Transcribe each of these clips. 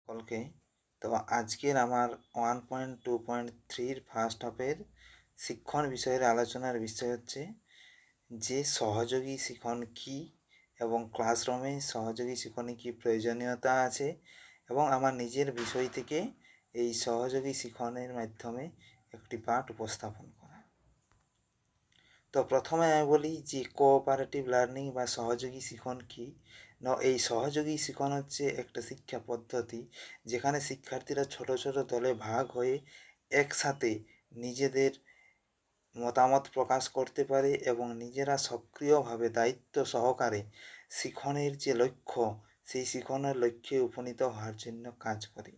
সকলকে। তো আজকের আমার 1.2.3 ফার্স্ট হাফের শিক্ষণ বিষয়ের আলোচনার বিষয় হচ্ছে যে সহযোগী শিখন কি এবং ক্লাসরুমে সহযোগী শিখনে কি প্রয়োজনীয়তা আছে এবং আমার নিজের বিষয় থেকে এই সহযোগী শিখনের মাধ্যমে একটি পাঠ উপস্থাপন করা। তো প্রথমে আমি বলি যে কোঅপারেটিভ লার্নিং বা সহযোগী শিখন কি। এই সহযোগী শিখন হচ্ছে একটা শিক্ষা পদ্ধতি যেখানে শিক্ষার্থীরা ছোট ছোট দলে ভাগ হয়ে একসাথে নিজেদের মতামত প্রকাশ করতে পারে এবং নিজেরা সক্রিয়ভাবে দায়িত্ব সহকারে শিখনের যে লক্ষ্য সেই শিখনের লক্ষ্যে উপনীত হওয়ার জন্য কাজ করে।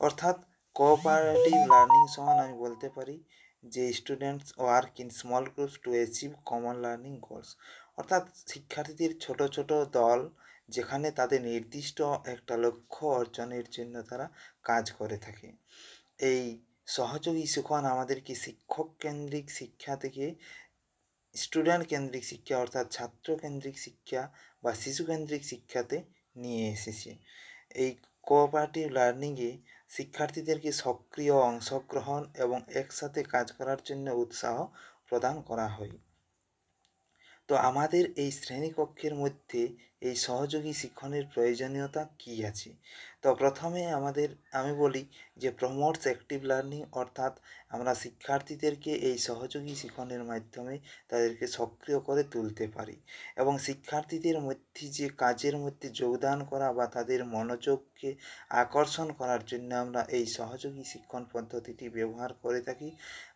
অর্থাৎ কোঅপারেটিভ লার্নিং সমান আমি বলতে পারি যে students work in small groups to achieve common learning goals. অর্থাৎ শিক্ষার্থীদের ছোট ছোট দল যেখানে তাদের নির্দিষ্ট একটা লক্ষ্য অর্জনের জন্য তারা কাজ করে থাকে। এই সহযোগী শিখন আমাদেরকে শিক্ষক কেন্দ্রিক শিক্ষা থেকে স্টুডেন্ট কেন্দ্রিক শিক্ষা অর্থাৎ ছাত্র কেন্দ্রিক শিক্ষা বা শিশু কেন্দ্রিক শিক্ষাতে নিয়ে এসেছে। এই কোঅপারেটিভ লার্নিংয়ে শিক্ষার্থীদেরকে সক্রিয় অংশগ্রহণ এবং একসাথে কাজ করার জন্য উৎসাহ প্রদান করা হয়। তো আমাদের এই শ্রেণীকক্ষের মধ্যে এই সহযোগী শিক্ষণের প্রয়োজনীয়তা কী আছে। তো প্রথমে আমি বলি যে প্রমোটস অ্যাক্টিভ লার্নিং, অর্থাৎ আমরা শিক্ষার্থীদেরকে এই সহযোগী শিক্ষণের মাধ্যমে তাদেরকে সক্রিয় করে তুলতে পারি এবং শিক্ষার্থীদের মধ্যে যে কাজের মধ্যে যোগদান করা বা তাদের মনোযোগকে আকর্ষণ করার জন্য আমরা এই সহযোগী শিক্ষণ পদ্ধতিটি ব্যবহার করে থাকি।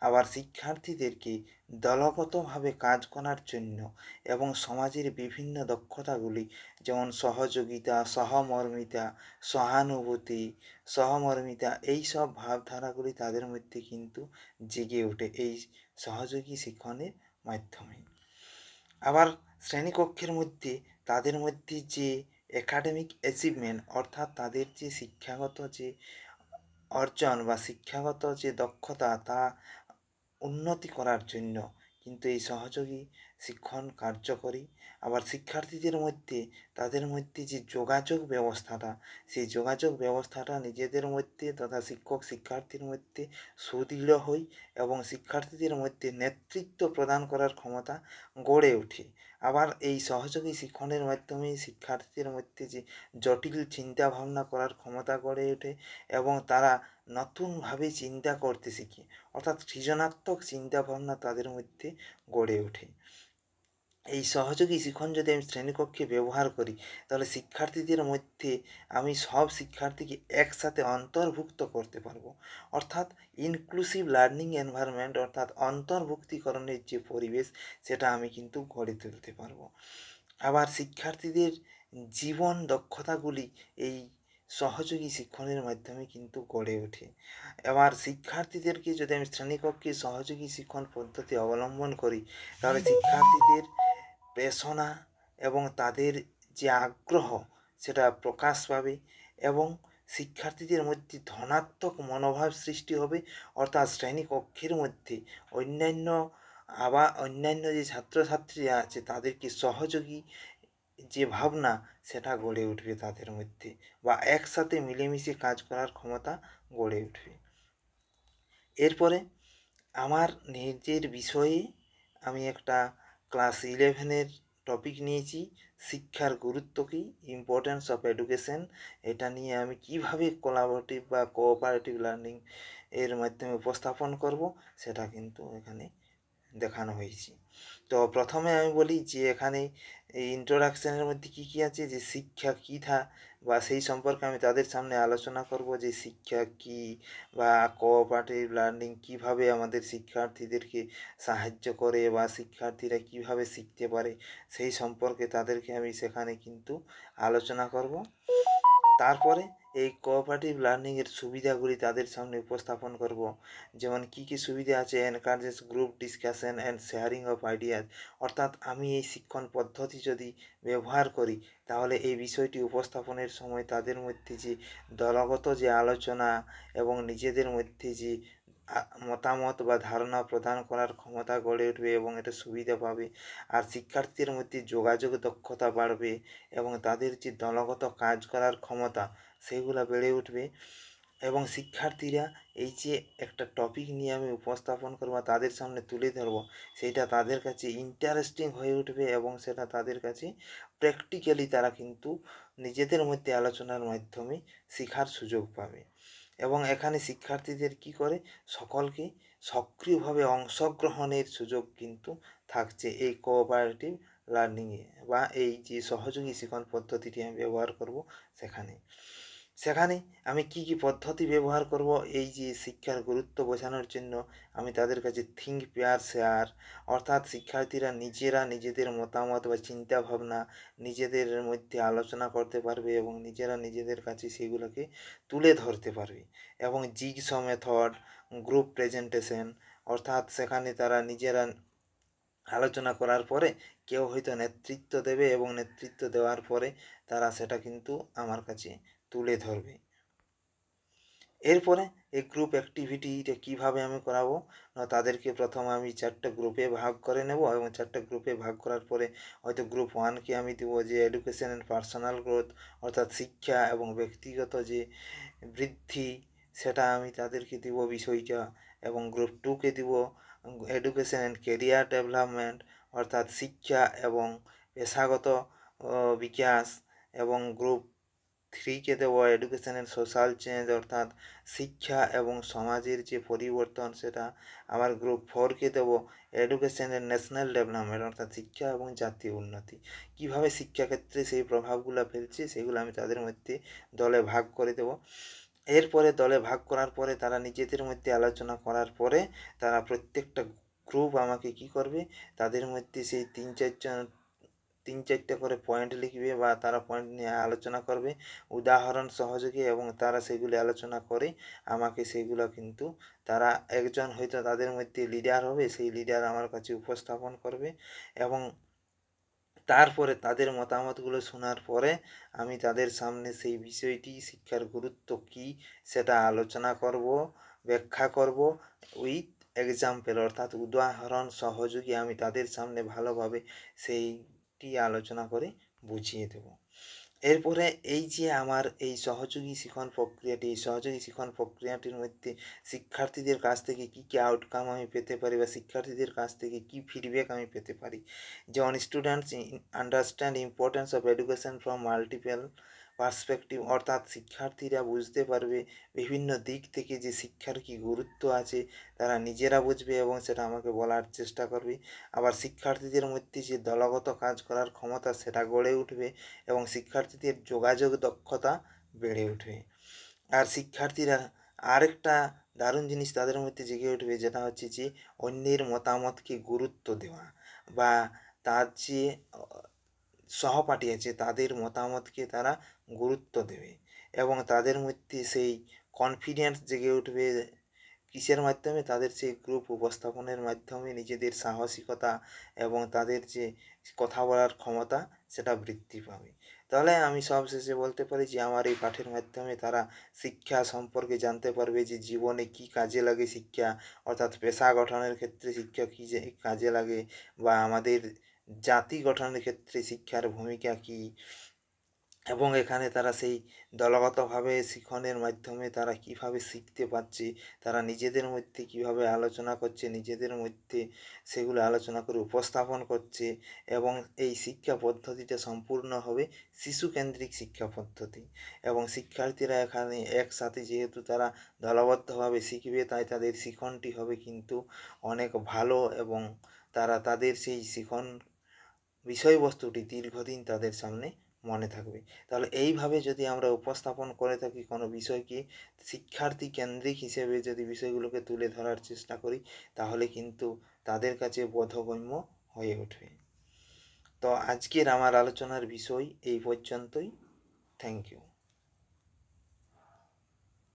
আবার শিক্ষার্থীদেরকে দলগতভাবে কাজ করার জন্য এবং সমাজের বিভিন্ন দক্ষতাগুলি যেমন সহযোগিতা, সহমর্মিতা, সহানুভূতি, সহমর্মিতা এই সব ভাবধারাগুলি তাদের মধ্যে কিন্তু জেগে ওঠে এই সহযোগী শিক্ষণের মাধ্যমে। আবার শ্রেণীকক্ষের মধ্যে তাদের মধ্যে যে একাডেমিক অ্যাচিভমেন্ট অর্থাৎ তাদের যে শিক্ষাগত যে অর্জন বা শিক্ষাগত যে দক্ষতা তা উন্নতি করার জন্য কিন্তু এই সহযোগী শিক্ষণ কার্যকরী। আবার শিক্ষার্থীদের মধ্যে তাদের মধ্যে যে যোগাযোগ ব্যবস্থাটা সেই যোগাযোগ ব্যবস্থাটা নিজেদের মধ্যে তথা শিক্ষক শিক্ষার্থীর মধ্যে সুদৃঢ় হয় এবং শিক্ষার্থীদের মধ্যে নেতৃত্ব প্রদান করার ক্ষমতা গড়ে ওঠে। আবার এই সহযোগী শিক্ষণের মাধ্যমে শিক্ষার্থীদের মধ্যে যে জটিল চিন্তা ভাবনা করার ক্ষমতা গড়ে ওঠে এবং তারা নতুনভাবে চিন্তা করতে শিখে, অর্থাৎ সৃজনাত্মক চিন্তাভাবনা তাদের মধ্যে গড়ে ওঠে। এই সহযোগী শিখন যদি আমি শ্রেণীকক্ষে ব্যবহার করি তাহলে শিক্ষার্থীদের মধ্যে আমি সব শিক্ষার্থীকে একসাথে অন্তর্ভুক্ত করতে পারবো, অর্থাৎ ইনক্লুসিভ লার্নিং এনভায়রনমেন্ট অর্থাৎ অন্তর্ভুক্তিকরণের যে পরিবেশ সেটা আমি কিন্তু গড়ে তুলতে পারবো। আবার শিক্ষার্থীদের জীবন দক্ষতাগুলি এই সহযোগী শিক্ষণের মাধ্যমে কিন্তু গড়ে ওঠে। এবার শিক্ষার্থীদেরকে যদি আমি শ্রেণীকক্ষে সহযোগী শিক্ষণ পদ্ধতি অবলম্বন করি তাহলে শিক্ষার্থীদের পেশনা এবং তাদের যে আগ্রহ সেটা প্রকাশ পাবে এবং শিক্ষার্থীদের মধ্যে ধনাত্মক মনোভাব সৃষ্টি হবে, অর্থাৎ শ্রেণীকক্ষের মধ্যে অন্যান্য যে ছাত্রছাত্রীরা আছে তাদেরকে সহযোগী যে ভাবনা সেটা গড়ে উঠবে তাদের মধ্যে বা একসাথে মিলেমিশে কাজ করার ক্ষমতা গড়ে উঠবে। এরপরে আমার নিজের বিষয়ে আমি একটা ক্লাস 11-এর টপিক নিয়েছি, শিক্ষার গুরুত্ব কী, ইম্পর্ট্যান্স অফ এডুকেশন। এটা নিয়ে আমি কিভাবে কোলাবোরেটিভ বা কোঅপারেটিভ লার্নিং এর মাধ্যমে উপস্থাপন করব সেটা কিন্তু এখানে দেখানো হয়েছে। তো প্রথমে আমি বলি যে এখানে এই ইন্ট্রোডাকশনের মধ্যে কী কী আছে, যে শিক্ষা কী বা সেই সম্পর্কে আমি তাদের সামনে আলোচনা করব যে শিক্ষা কী বা কোঅপারেটিভ লার্নিং কীভাবে আমাদের শিক্ষার্থীদেরকে সাহায্য করে বা শিক্ষার্থীরা কীভাবে শিখতে পারে সেই সম্পর্কে তাদেরকে আমি সেখানে কিন্তু আলোচনা করব। তারপরে এই কোঅপারেটিভ লার্নিংয়ের সুবিধাগুলি তাদের সামনে উপস্থাপন করব, যেমন কী কী সুবিধা আছে, encourages group discussion and sharing of ideas, অর্থাৎ আমি এই শিক্ষণ পদ্ধতি যদি ব্যবহার করি তাহলে এই বিষয়টি উপস্থাপনের সময় তাদের মধ্যে যে দলগত যে আলোচনা এবং নিজেদের মধ্যে যে মতামত বা ধারণা প্রদান করার ক্ষমতা গড়ে উঠবে এবং এটা সুবিধা পাবে। আর শিক্ষার্থীদের মধ্যে যোগাযোগ দক্ষতা বাড়বে এবং তাদের যে দলগত কাজ করার ক্ষমতা সেগুলো বেড়ে উঠবে। এবং শিক্ষার্থীরা এই যে একটা টপিক নিয়ে আমি উপস্থাপন করব বা তাদের সামনে তুলে ধরব, সেটা তাদের কাছে ইন্টারেস্টিং হয়ে উঠবে এবং সেটা তাদের কাছে প্র্যাকটিক্যালি তারা কিন্তু নিজেদের মধ্যে আলোচনার মাধ্যমে শেখার সুযোগ পাবে। এবং এখানে শিক্ষার্থীদের কি করে, সকলকে সক্রিয়ভাবে অংশগ্রহণের সুযোগ কিন্তু থাকছে এই কোঅপারেটিভ লার্নিংয়ে বা এই যে সহযোগী শিক্ষণ পদ্ধতিটি আমি ব্যবহার করব সেখানে। সেখানে আমি কি কি পদ্ধতি ব্যবহার করব এই যে শিক্ষার গুরুত্ব বোঝানোর জন্য, আমি তাদের কাছে থিঙ্ক পেয়ার শেয়ার, অর্থাৎ শিক্ষার্থীরা নিজেরা নিজেদের মতামত বা চিন্তা ভাবনা নিজেদের মধ্যে আলোচনা করতে পারবে এবং নিজেরা নিজেদের কাছে সেগুলোকে তুলে ধরতে পারবে। এবং জিগস মেথড, গ্রুপ প্রেজেন্টেশন, অর্থাৎ সেখানে তারা নিজেরা আলোচনা করার পরে কেউ হয়তো নেতৃত্ব দেবে এবং নেতৃত্ব দেওয়ার পরে তারা সেটা কিন্তু আমার কাছে তুলে ধরবে। এরপরে এই গ্রুপ অ্যাক্টিভিটিটা কীভাবে আমি করাবো, তাদেরকে প্রথমে আমি 4টা গ্রুপে ভাগ করে নেব এবং 4টা গ্রুপে ভাগ করার পরে হয়তো গ্রুপ 1কে আমি দেবো যে এডুকেশন অ্যান্ড পার্সোনাল গ্রোথ, অর্থাৎ শিক্ষা এবং ব্যক্তিগত যে বৃদ্ধি, সেটা আমি তাদেরকে দিব বিষয়টা। এবং গ্রুপ 2কে দিব এডুকেশন অ্যান্ড কেরিয়ার ডেভেলপমেন্ট, অর্থাৎ শিক্ষা এবং পেশাগত বিকাশ। এবং গ্রুপ 3কে দেব এডুকেশন অ্যান্ড সোশ্যাল চেঞ্জ, অর্থাৎ শিক্ষা এবং সমাজের যে পরিবর্তন সেটা। আবার গ্রুপ 4কে দেব এডুকেশন অ্যান্ড ন্যাশনাল ডেভেলপমেন্ট, অর্থাৎ শিক্ষা এবং জাতীয় উন্নতি। কীভাবে শিক্ষাক্ষেত্রে সেই প্রভাবগুলো ফেলছে সেগুলো আমি তাদের মধ্যে দলে ভাগ করে দেব। এরপরে দলে ভাগ করার পরে তারা নিজেদের মধ্যে আলোচনা করার পরে তারা প্রত্যেকটা গ্রুপ আমাকে কি করবে, তাদের মধ্যে সেই 3-4টা করে পয়েন্ট লিখবে বা তারা পয়েন্ট নিয়ে আলোচনা করবে উদাহরণ সহযোগে, এবং তারা সেগুলি আলোচনা করে আমাকে সেগুলো কিন্তু তারা একজন হয়তো তাদের মধ্যে লিডার হবে, সেই লিডার আমার কাছে উপস্থাপন করবে। এবং তারপরে তাদের মতামতগুলো শোনার পরে আমি তাদের সামনে সেই বিষয়টি, শিক্ষার গুরুত্ব কী সেটা আলোচনা করব, ব্যাখ্যা করব উইথ এক্সাম্পল, অর্থাৎ উদাহরণ সহযোগী আমি তাদের সামনে ভালোভাবে সেইটি আলোচনা করে বুঝিয়ে দেব। এরপরে এই যে আমার এই সহযোগী শিখন প্রক্রিয়াটি, এই সহযোগী শিখন প্রক্রিয়াটির মধ্যে শিক্ষার্থীদের কাছ থেকে কী কী আউটকাম আমি পেতে পারি বা শিক্ষার্থীদের কাছ থেকে কী ফিডব্যাক আমি পেতে পারি, যেমন students understand importance of education from multiple perspective, অর্থাৎ শিক্ষার্থীরা বুঝতে পারবে বিভিন্ন দিক থেকে যে শিক্ষার কী গুরুত্ব আছে, তারা নিজেরা বুঝবে এবং সেটা আমাকে বলার চেষ্টা করবে। আবার শিক্ষার্থীদের মধ্যে যে দলগত কাজ করার ক্ষমতা সেটা গড়ে উঠবে এবং শিক্ষার্থীদের যোগাযোগ দক্ষতা বেড়ে উঠবে। আর শিক্ষার্থীরা আরেকটা দারুণ জিনিস তাদের মধ্যে জেগে উঠবে, যেটা হচ্ছে যে অন্যের মতামতকে গুরুত্ব দেওয়া বা তার যে সহপাঠী আছে তাদের মতামতকে তারা গুরুত্ব দেবে এবং তাদের মধ্যে সেই কনফিডেন্স জেগে উঠবে। কিসের মাধ্যমে, তাদের সেই গ্রুপ উপস্থাপনের মাধ্যমে নিজেদের সাহসিকতা এবং তাদের যে কথা বলার ক্ষমতা সেটা বৃদ্ধি পাবে। তাহলে আমি সবশেষে বলতে পারি যে আমার এই পাঠের মাধ্যমে তারা শিক্ষা সম্পর্কে জানতে পারবে যে জীবনে কী কাজে লাগে শিক্ষা, অর্থাৎ পেশা গঠনের ক্ষেত্রে শিক্ষা কী যে কাজে লাগে বা আমাদের জাতি গঠনের ক্ষেত্রে শিক্ষার ভূমিকা কী। এবং এখানে তারা সেই দলগতভাবে শিখনের মাধ্যমে তারা কীভাবে শিখতে পারছে, তারা নিজেদের মধ্যে কীভাবে আলোচনা করছে, নিজেদের মধ্যে সেগুলো আলোচনা করে উপস্থাপন করছে। এবং এই শিক্ষা পদ্ধতিটা সম্পূর্ণ হবে শিশুকেন্দ্রিক শিক্ষা পদ্ধতি এবং শিক্ষার্থীরা এখানে একসাথে যেহেতু তারা দলবদ্ধভাবে শিখবে, তাই তাদের শিখনটি হবে কিন্তু অনেক ভালো এবং তারা তাদের সেই শিখন বিষয়বস্তুটি দীর্ঘদিন তাদের সামনে মনে থাকবে। তাহলে এইভাবে যদি আমরা উপস্থাপন করে থাকি কোনো বিষয়কে শিক্ষার্থী কেন্দ্রিক হিসেবে যদি বিষয়গুলোকে তুলে ধরার চেষ্টা করি, তাহলে কিন্তু তাদের কাছে বোধগম্য হয়ে উঠবে। তো আজকের আমার আলোচনার বিষয় এই পর্যন্তই। Thank you.